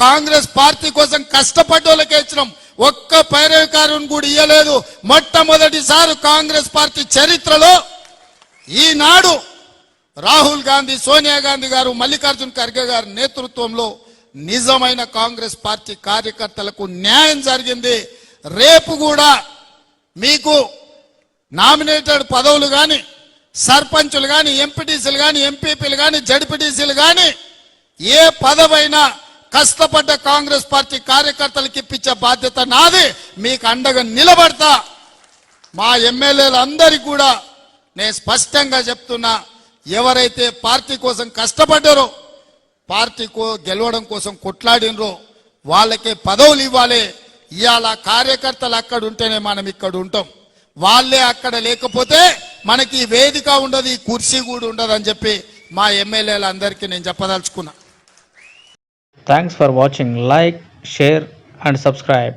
Congress party కోసం కష్టపడ్డోళ్ళకే ఇచ్చినాం. ఒక్క పైరవికారుని కూడా ఇయ్యలేదు. మొట్టమొదటిసారి కాంగ్రెస్ పార్టీ చరిత్రలో ఈనాడు రాహుల్ గాంధీ, సోనియా గాంధీ గారు, మల్లికార్జున్ ఖర్గే గారి నేతృత్వంలో నిజమైన కాంగ్రెస్ పార్టీ కార్యకర్తలకు న్యాయం జరిగింది. రేపు కూడా మీకు నామినేటెడ్ పదవులు కానీ, సర్పంచులు కానీ, ఎంపీటీసీలు కానీ, ఎంపీపీలు కానీ, జడ్పీటీసీలు కానీ ఏ పదవైనా కష్టపడ్డ కాంగ్రెస్ పార్టీ కార్యకర్తలకు ఇప్పించే బాధ్యత నాది. మీకు అండగా నిలబడతా. మా ఎమ్మెల్యేలు అందరికీ కూడా నేను స్పష్టంగా చెప్తున్నా, ఎవరైతే పార్టీ కోసం కష్టపడ్డారో, పార్టీ గెలవడం కోసం కొట్లాడినరో వాళ్ళకే పదవులు ఇవ్వాలి. ఇవాళ కార్యకర్తలు అక్కడ ఉంటేనే మనం ఇక్కడ ఉంటాం. వాళ్ళే అక్కడ లేకపోతే మనకి వేదిక ఉండదు, ఈ కుర్చీ కూడా ఉండదు అని చెప్పి మా ఎమ్మెల్యేలు అందరికీ నేను చెప్పదలుచుకున్నా. Thanks for watching. Like, share and subscribe.